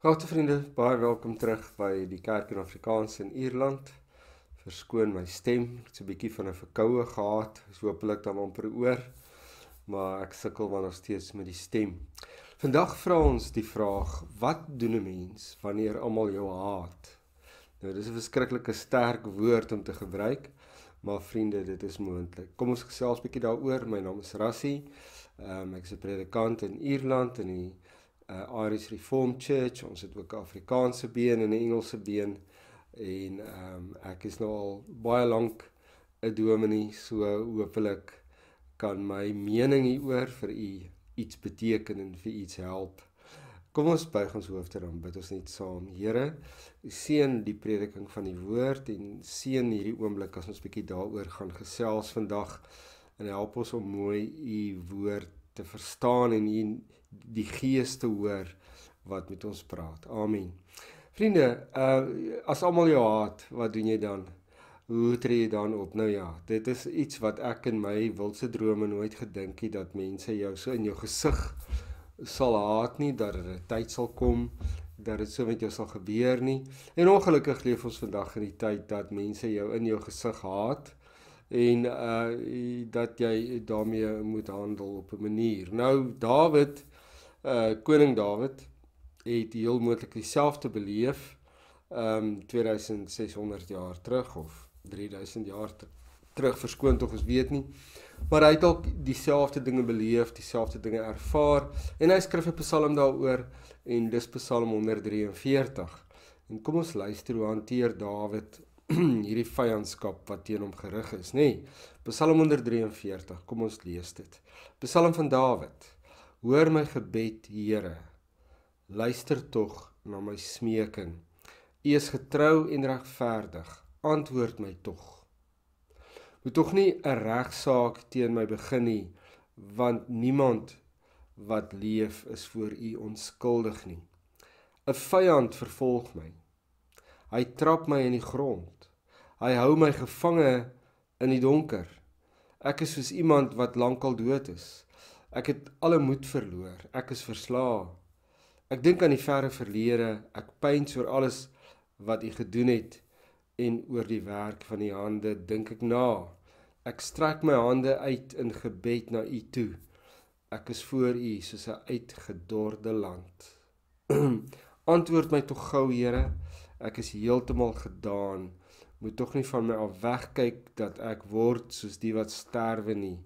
Geagte vriende, baie welkom terug by die Kerk in Afrikaans in Ierland. Verskoon my stem, ek het so 'n bietjie van 'n verkoue gehad, is hopelik dan amper oor, maar ek sukkel maar nog steeds met die stem. Vandag vra ons die vraag, wat doen 'n mens wanneer almal jou haat? Nou, dis 'n verskriklike sterk woord om te gebruik, maar vriende, dit is moontlik. Kom ons gesels bietjie daaroor. My naam is Rassie, ek is 'n predikant in Ierland in die Irish Reformed Church. Ons het ook 'n Afrikaanse been en 'n Engelse been, en ek is nou al baie lank 'n dominee, so hopelik kan my mening hieroor vir u iets beteken en vir iets help. Kom ons buig ons hoofde, dan bid ons net saam. Here, seën die prediking van die woord en seën hierdie oomblik as ons bietjie daaroor gaan gesels vandag, en help ons om mooi u woord te verstaan en die gees te hoor wat met ons praat. Amen. Vriende, as almal jou haat, wat doen jy dan? Hoe tree jy dan op? Nou ja, dit is iets wat ek in my wildste drome nooit gedink het, dat mense jou so in jou gesig sal haat nie, dat er 'n tyd sal kom, dat dit so met jou sal gebeur nie. En ongelukkig leef ons vandag in die tyd dat mense jou in jou gesig haat, en dat jy daarmee moet handel op 'n manier. Nou, koning Dawid, het heel moontlik dieselfde beleef, 2600 jaar terug, of 3000 jaar terug, verskoon tog, ons weet nie, maar hy het ook dieselfde dinge beleef, dieselfde dinge ervaar, en hy skryf 'n psalm daaroor, en dis Psalm 143, en kom ons luister, hoe hanteer Dawid hierdie vyandskap wat teen hom gerig is, nê? Psalm 143, kom ons lees dit. Psalm van Dawid: Hoor my gebed, Here, luister tog na my smeking. U is getrou en regverdig, antwoord my tog. Moet tog nie 'n regsaak teen my begin nie, want niemand wat leef is voor u onskuldig nie. 'n vyand vervolg my. Hy trap my in die grond. Hy hou my gevange in die donker. Ek is soos iemand wat lankal dood is. Ek het alle moed verloor. Ek is verslae. Ek dink aan die verre verlede. Ek pyns oor alles wat u gedoen het, en oor die werk van die hande dink ek na. Ek strek my hande uit in gebed na u toe. Ek is voor u soos 'n uitgedorde land. Antwoord my tog gou, Here. Ek is heeltemal gedaan. Moet tog nie van my af wegkyk dat ek word soos die wat sterwe nie.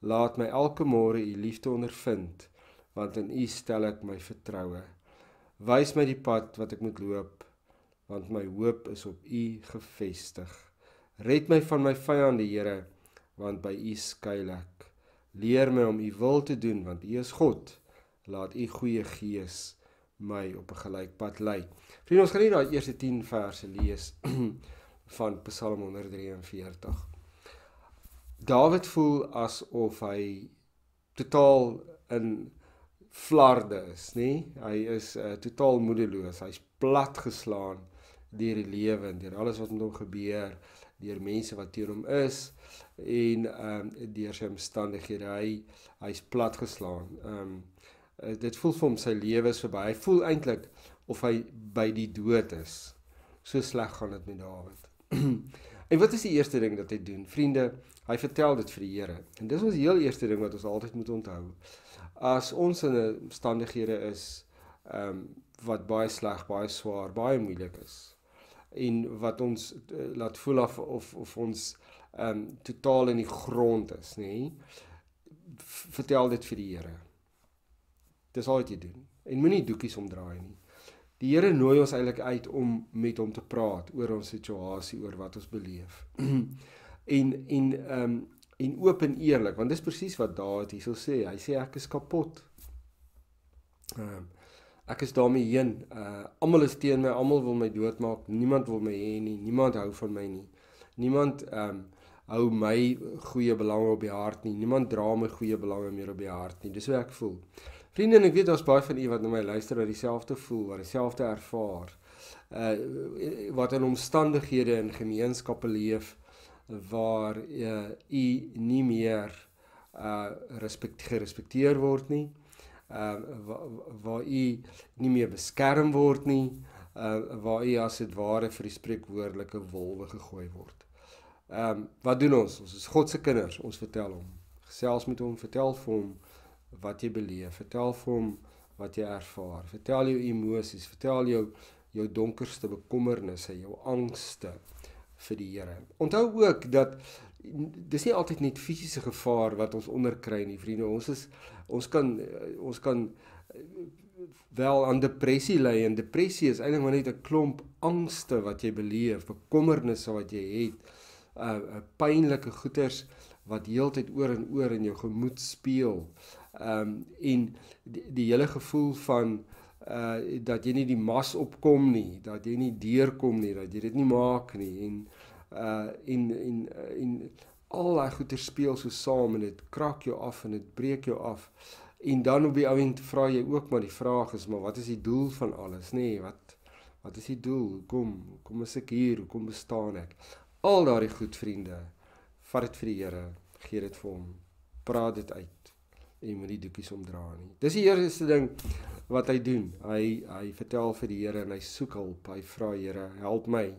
Laat my elke môre u liefde ondervind, want in u stel ek my vertroue. Wys my die pad wat ek moet loop, want my hoop is op u gefestig. Red my van my vyande, Here, want by u skuil ek. Leer my om u wil te doen, want u is God. Laat u goeie gees my op 'n gelyk pad lei. Vriende, ons gaan nie daai eerste 10 verse lees van Psalm 143. Dawid voel asof hy totaal in flarde is, nie? Hy is totaal moedeloos, hy's platgeslaan deur die lewe, deur alles wat met hom gebeur, deur mense wat teen hom is, en deur sy omstandighede. Hy's platgeslaan. Dit voel vir hom sy lewe is verby. Hy voel eintlik of hy by die dood is. So sleg gaan dit met Dawid. En wat is die eerste ding dat hy doen? Vriende, hy vertel dit vir die Here. En dis ons heel eerste ding wat ons altyd moet onthou. As ons in 'n omstandighede is wat baie sleg, baie swaar, baie moeilik is, en wat ons laat voel of ons totaal in die grond is, nê? Vertel dit vir die Here. Dis al wat jy doen. En moenie doekies omdraai nie. Die Here nooi ons eintlik uit om met hom te praat oor ons situasie, oor wat ons beleef. en oop en eerlik, want dis presies wat Dawid hier sal sê. Hy sê ek is kapot. Ek is daarmee heen. Almal is teen my, almal wil my doodmaak. Niemand wil my hê nie. Niemand hou van my nie. Niemand hou my goeie belange op die hart nie. Niemand dra my goeie belange meer op die hart nie. Dis hoe ek voel. Vriende, en ek weet daar's baie van u wat na my luister, wat dieselfde voel, wat dieselfde ervaar, wat in omstandighede en gemeenskappe leef, waar u nie meer gerespekteer word nie, waar u nie meer beskerm word nie, waar u as dit ware vir die spreekwoordelike wolwe gegooi word. Wat doen ons? Ons is God se kinders, ons vertel hom. Gesels met hom, vertel vir hom wat jy beleef, vertel vir hom wat jy ervaar, vertel jou emosies, vertel jou donkerste bekommernisse, jou angste vir die Here. Onthou ook dat dis nie altyd net fisiese gevaar wat ons onderkry nie, vriende. Ons kan wel aan depressie ly, en depressie is eintlik maar net 'n klomp angste wat jy beleef, bekommernisse wat jy het, pynlike goeters wat heeltyd oor en oor in jou gemoed speel, en die hele gevoel van dat jy nie die mas opkom nie, dat jy nie deurkom nie, dat jy dit nie maak nie, en al daai goeie speel so saam, en dit krak jou af, en dit breek jou af, en dan op die ouend vra jy ook maar die vraag is, maar wat is die doel van alles, nee, wat is die doel, hoekom is ek hier, hoekom bestaan ek, al daardie goed, vriende, vat dit vir die Here, gee dit vir hom, praat dit uit, en jy moet die doekies omdra nie. Dis die eerste ding wat hy doen, hy vertel vir die Here, en hy soek hulp, hy vra Here, help my,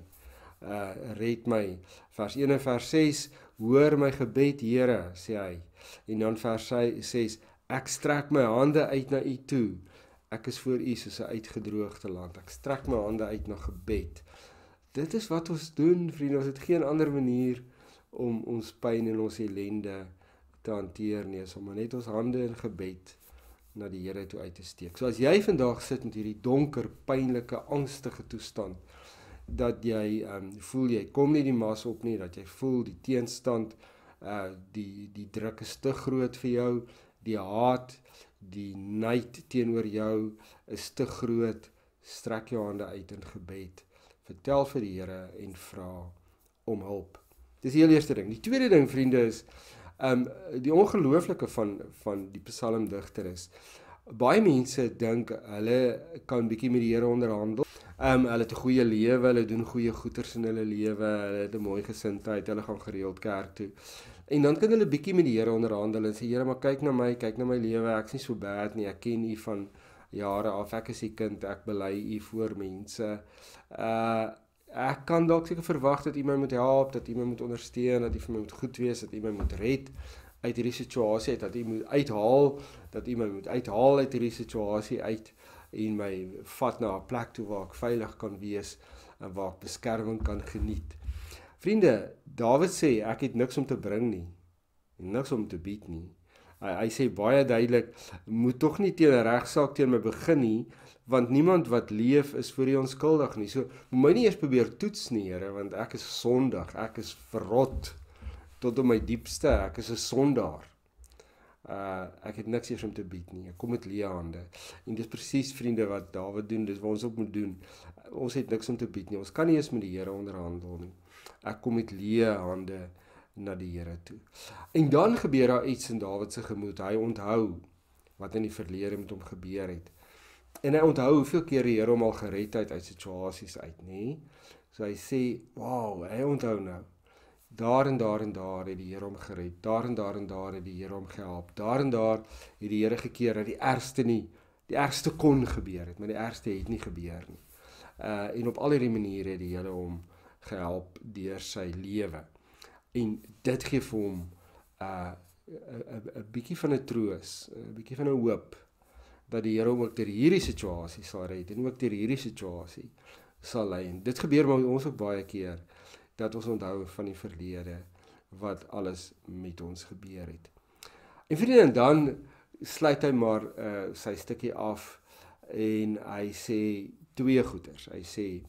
red my, vers 1 en vers 6, hoor my gebed Here, sê hy, en dan vers 6, ek strek my hande uit na u toe, ek is voor u soos 'n uitgedroogde land, ek strek my hande uit na gebed. Dit is wat ons doen, vriende, ons het geen ander manier om ons pyn en ons ellende te hanteer nie, is om net ons hande in gebed na die Here toe uit te steek. So as jy vandag sit met hierdie donker, pynlike, angstige toestand, dat jy voel jy kom nie die mas op nie, dat jy voel die teenstand, die druk is te groot vir jou, die haat, die nyd teenoor jou is te groot, strek jou hande uit in gebed, vertel vir die Here en vra om hulp. Dis die heel eerste ding. Die tweede ding, vriende, is die ongelooflike van die psalmdigter is, baie mense dink hulle kan bietjie met die Here onderhandel. Hulle het 'n goeie lewe, hulle doen goeie goeders in hulle lewe, hulle het 'n mooi gesindheid, hulle gaan gereeld kerk toe. En dan kan hulle bietjie met die Here onderhandel en sê, Here, maar kyk na my lewe, ek's nie so bad nie, ek ken u van jare af, ek is die kind, ek bely u voor mense. Ek kan dalk seker verwag dat u my moet help, dat u my moet ondersteun, dat u vir my moet goed wees, dat u my moet red uit hierdie situasie uit, dat u my moet uithaal uit hierdie situasie uit, en my vat na 'n plek toe waar ek veilig kan wees, en waar ek beskerming kan geniet. Vriende, Dawid sê, ek het niks om te bring nie, niks om te bied nie. Hy sê baie duidelik, moet tog nie teen 'n regsaak teen my begin nie, want niemand wat leef is voor U onskuldig nie. So, moet my nie eers probeer toets nie, Here, want ek is sondig, ek is verrot, tot op my diepste, ek is 'n sondaar. Ek het niks eers om te bied nie, ek kom met leë hande. En dis presies, vriende, wat Dawid doen, dis wat ons ook moet doen. Ons het niks om te bied nie, ons kan nie eens met die Here onderhandel nie. Ek kom met leë hande na die Here toe. En dan gebeur daar iets in Dawid se gemoed, hy onthou wat in die verlede met hom gebeur het. En hy onthou hoeveel keer die Here hom al gered het uit situasies uit, nê? So hy sê, wow, hy onthou nou. Daar en daar en daar het die Here hom gered. Daar en daar en daar het die Here hom gehelp. Daar en daar het die Here gekeer dat die ergste kon gebeur het, maar die ergste het nie gebeur nie. En op al hierdie maniere het die Here hom gehelp deur sy lewe. En dit gee vir hom 'n bietjie van 'n troos, 'n bietjie van 'n hoop dat die Here hom ook deur hierdie situasie sal red en ook deur hierdie situasie sal lei. En dit gebeur met ons ook baie keer, dat ons onthou van die verlede wat alles met ons gebeur het. En vriende, en dan sluit hy maar sy stukkie af en hy sê twee goeders. Hy sê,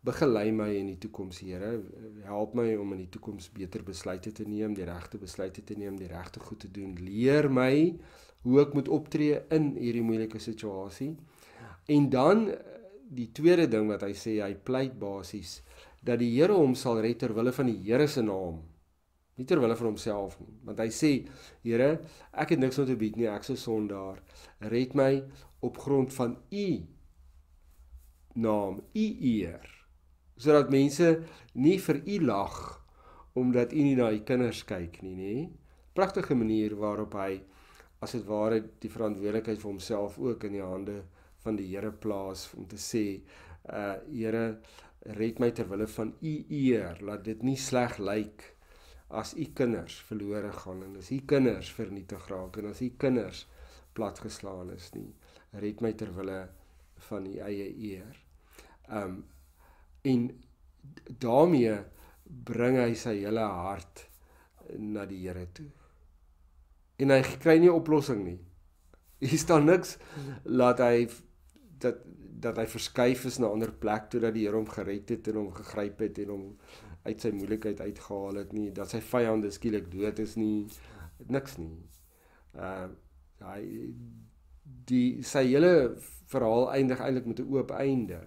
begelei my in die toekoms, Here, help my om in die toekoms beter besluite te neem, die regte besluite te neem, die regte goed te doen. Leer my hoe ek moet optree in hierdie moeilike situasie. En dan die tweede ding wat hy sê, hy pleit basies dat die Here hom sal red ter wille van die Here se naam, nie ter wille van homself nie. Want hy sê, Here, ek het niks om te bied nie, ek is 'n sondaar. Red my op grond van U naam, U eer, sodat mense nie vir U lag omdat U nie na U kinders kyk nie, nê? Pragtige manier waarop hy as dit ware die verantwoordelikheid vir homself ook in die hande van die Here plaas om te sê, Here, red my ter wille van u eer, laat dit nie sleg lyk as u kinders verlore gaan en as u kinders vernietig raak en as u kinders platgeslaan is nie. Red my ter wille van u eie eer. En daarmee bring hy sy hele hart na die Here toe. En hy kry nie 'n oplossing nie. Hier staan niks dat hy verskuif is na 'n ander plek toe dat die Here hom gered het en hom gegryp het en hom uit sy moeilikheid uitgehaal het nie, dat sy vyande skielik dood is nie, niks nie. Sy hele verhaal eindig eintlik met 'n oop einde.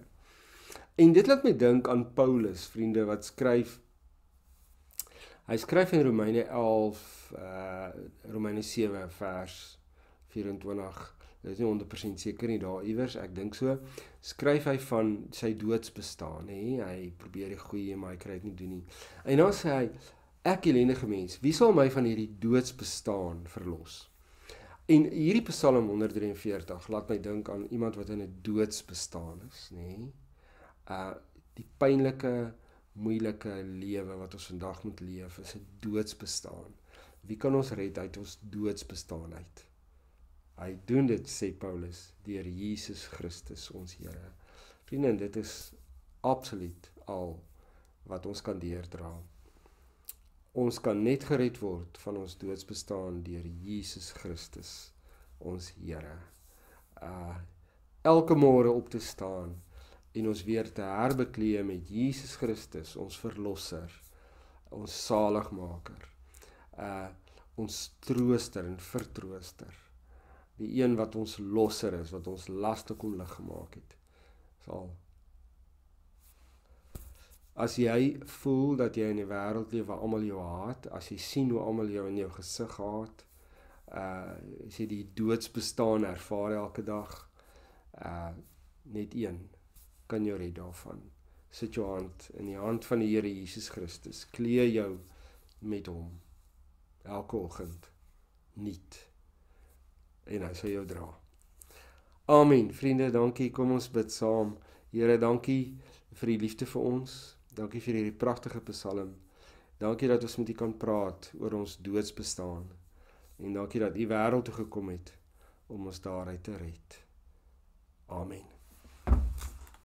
En dit laat my dink aan Paulus, vriende, wat skryf. Hy skryf in Romeine 11, Romeine 7 vers 24. Dit is nie 100% seker nie daar iewers, ek dink so. Skryf hy van sy doodsbestaan, hy probeer die goeie, maar hy kry dit nie doen nie. En dan sê hy, ek ellendige mens, wie sal my van hierdie doodsbestaan verlos? En hierdie Psalm 143 laat my dink aan iemand wat in 'n doodsbestaan is, die pynlike, moeilike lewe wat ons vandag moet leef, is 'n doodsbestaan. Wie kan ons red uit ons doodsbestaan uit? Hy doen dit, sê Paulus, deur Jesus Christus, ons Here. Vriende, dit is absoluut al wat ons kan deurdra. Ons kan net gered word van ons doodsbestaan deur Jesus Christus, ons Here. Elke môre op te staan en ons weer te herbeklee met Jesus Christus, ons verlosser, ons saligmaker, ons trooster en vertrooster, die een wat ons losser is, wat ons laste kom lig gemaak het. As jy voel dat jy in die wêreld leef waar almal jou haat, as jy sien hoe almal jou in jou gesig haat, as jy die doodsbestaan ervaar elke dag, net een kan jou red daarvan. Sit jou hand in die hand van die Here Jesus Christus, klee jou met hom, elke oggend, nuut, en hy sal jou dra. Amen, vriende, dankie, kom ons bid saam. Here, dankie vir die liefde vir ons, dankie vir hierdie pragtige Psalm, dankie dat ons met U kan praat oor ons doodsbestaan, en dankie dat U wêreld toe gekom het om ons daaruit te red. Amen.